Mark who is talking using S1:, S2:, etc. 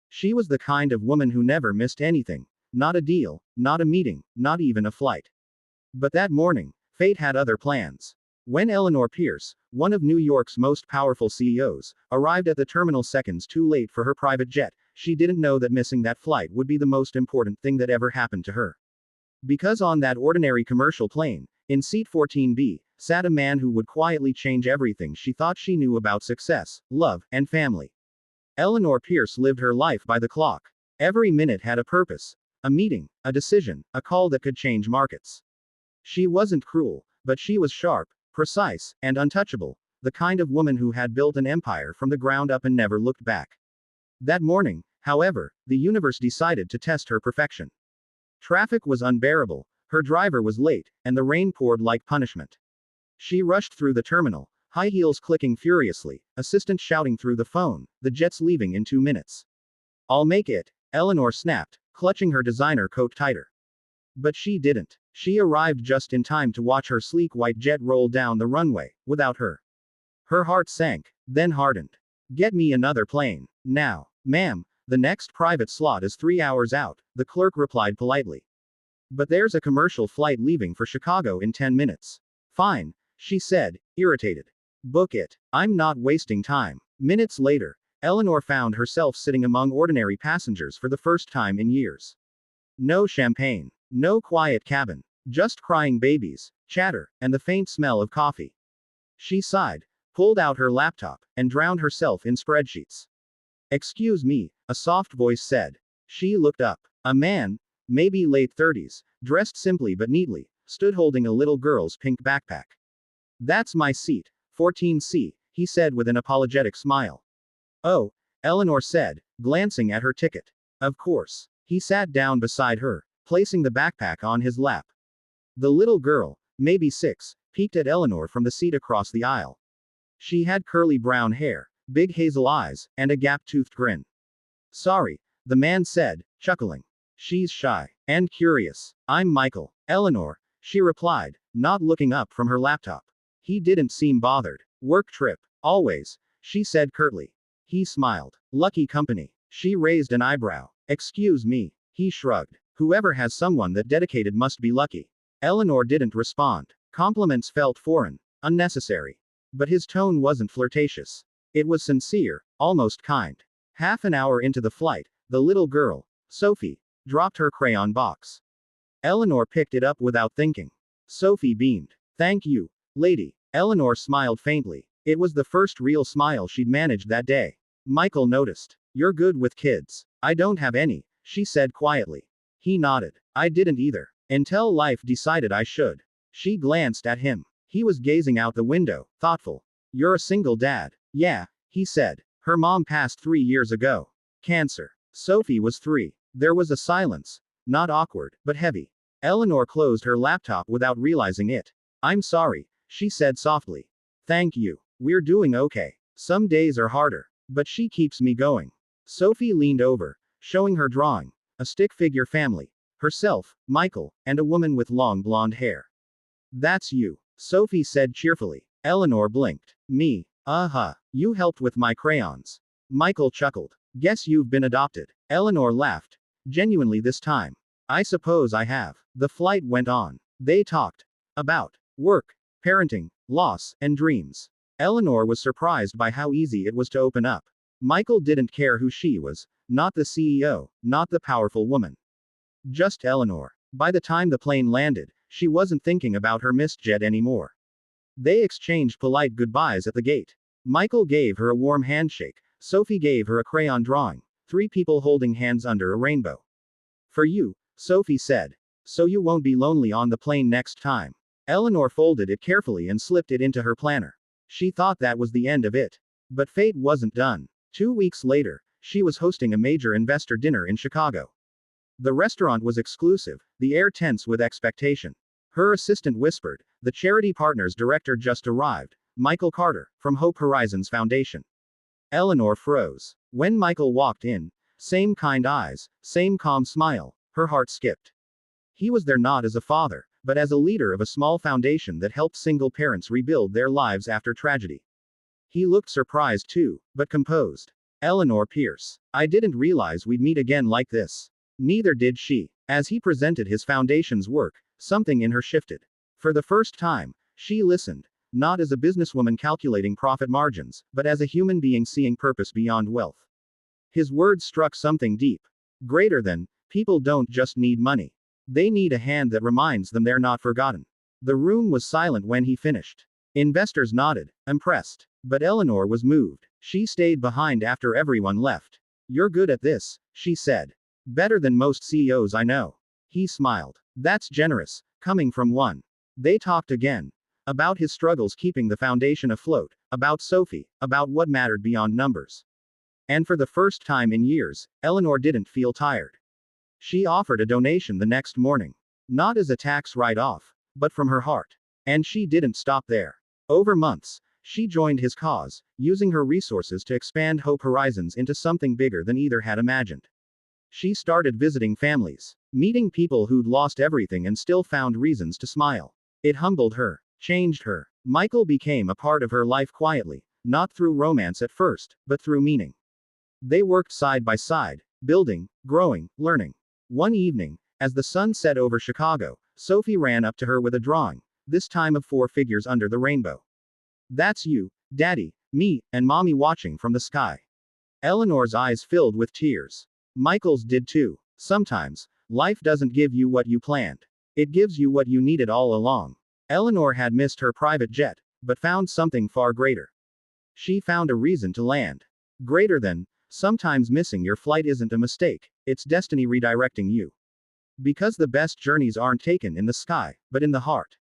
S1: She was the kind of woman who never missed anything. Not a deal, not a meeting, not even a flight. But that morning, fate had other plans. When Eleanor Pierce, one of New York's most powerful CEOs, arrived at the terminal seconds too late for her private jet, she didn't know that missing that flight would be the most important thing that ever happened to her. Because on that ordinary commercial plane, in seat 14B, sat a man who would quietly change everything she thought she knew about success, love, and family. Eleanor Pierce lived her life by the clock. Every minute had a purpose. A meeting, a decision, a call that could change markets. She wasn't cruel, but she was sharp, precise, and untouchable, the kind of woman who had built an empire from the ground up and never looked back. That morning, however, the universe decided to test her perfection. Traffic was unbearable, her driver was late, and the rain poured like punishment. She rushed through the terminal, high heels clicking furiously, assistant shouting through the phone, the jet's leaving in 2 minutes. I'll make it, Eleanor snapped, clutching her designer coat tighter. But she didn't. She arrived just in time to watch her sleek white jet roll down the runway, without her. Her heart sank, then hardened. Get me another plane, now. Ma'am, the next private slot is 3 hours out, the clerk replied politely. But there's a commercial flight leaving for Chicago in 10 minutes. Fine, she said, irritated. Book it. I'm not wasting time. Minutes later, Eleanor found herself sitting among ordinary passengers for the first time in years. No champagne. No quiet cabin. Just crying babies, chatter, and the faint smell of coffee. She sighed, pulled out her laptop, and drowned herself in spreadsheets. Excuse me, a soft voice said. She looked up. A man, maybe late 30s, dressed simply but neatly, stood holding a little girl's pink backpack. That's my seat, 14C, he said with an apologetic smile. Oh, Eleanor said, glancing at her ticket. Of course. He sat down beside her, placing the backpack on his lap. The little girl, maybe 6, peeked at Eleanor from the seat across the aisle. She had curly brown hair, big hazel eyes, and a gap-toothed grin. Sorry, the man said, chuckling. She's shy and curious. I'm Michael. Eleanor, she replied, not looking up from her laptop. He didn't seem bothered. Work trip. Always, she said curtly. He smiled. Lucky company. She raised an eyebrow. Excuse me. He shrugged. Whoever has someone that dedicated must be lucky. Eleanor didn't respond. Compliments felt foreign, unnecessary. But his tone wasn't flirtatious. It was sincere, almost kind. Half an hour into the flight, the little girl, Sophie, dropped her crayon box. Eleanor picked it up without thinking. Sophie beamed. Thank you, lady. Eleanor smiled faintly. It was the first real smile she'd managed that day. Michael noticed. You're good with kids. I don't have any, she said quietly. He nodded. I didn't either. Until life decided I should. She glanced at him. He was gazing out the window, thoughtful. You're a single dad. Yeah, he said. Her mom passed 3 years ago. Cancer. Sophie was 3. There was a silence. Not awkward, but heavy. Eleanor closed her laptop without realizing it. I'm sorry, she said softly. Thank you. We're doing okay. Some days are harder. But she keeps me going. Sophie leaned over, showing her drawing. A stick figure family. Herself, Michael, and a woman with long blonde hair. That's you, Sophie said cheerfully. Eleanor blinked. Me. Uh-huh. You helped with my crayons. Michael chuckled. Guess you've been adopted. Eleanor laughed. Genuinely this time. I suppose I have. The flight went on. They talked about work, parenting, loss, and dreams. Eleanor was surprised by how easy it was to open up. Michael didn't care who she was, not the CEO, not the powerful woman. Just Eleanor. By the time the plane landed, she wasn't thinking about her missed jet anymore. They exchanged polite goodbyes at the gate. Michael gave her a warm handshake, Sophie gave her a crayon drawing, 3 people holding hands under a rainbow. For you, Sophie said. So you won't be lonely on the plane next time. Eleanor folded it carefully and slipped it into her planner. She thought that was the end of it. But fate wasn't done. 2 weeks later, she was hosting a major investor dinner in Chicago. The restaurant was exclusive, the air tense with expectation. Her assistant whispered, the charity partner's director just arrived, Michael Carter, from Hope Horizons Foundation. Eleanor froze. When Michael walked in, same kind eyes, same calm smile, her heart skipped. He was there not as a father, but as a leader of a small foundation that helped single parents rebuild their lives after tragedy. He looked surprised too, but composed. Eleanor Pierce. I didn't realize we'd meet again like this. Neither did she. As he presented his foundation's work, something in her shifted. For the first time, she listened, not as a businesswoman calculating profit margins, but as a human being seeing purpose beyond wealth. His words struck something deep. Greater than, people don't just need money. They need a hand that reminds them they're not forgotten. The room was silent when he finished. Investors nodded, impressed. But Eleanor was moved. She stayed behind after everyone left. You're good at this, she said. Better than most CEOs I know. He smiled. That's generous, coming from one. They talked again. About his struggles keeping the foundation afloat, about Sophie, about what mattered beyond numbers. And for the first time in years, Eleanor didn't feel tired. She offered a donation the next morning. Not as a tax write-off, but from her heart. And she didn't stop there. Over months, she joined his cause, using her resources to expand Hope Horizons into something bigger than either had imagined. She started visiting families, meeting people who'd lost everything and still found reasons to smile. It humbled her, changed her. Michael became a part of her life quietly, not through romance at first, but through meaning. They worked side by side, building, growing, learning. One evening, as the sun set over Chicago, Sophie ran up to her with a drawing, this time of 4 figures under the rainbow. That's you, Daddy, me, and Mommy watching from the sky. Eleanor's eyes filled with tears. Michael's did too. Sometimes, life doesn't give you what you planned. It gives you what you needed all along. Eleanor had missed her private jet, but found something far greater. She found a reason to land. Greater than, sometimes missing your flight isn't a mistake, it's destiny redirecting you. Because the best journeys aren't taken in the sky, but in the heart.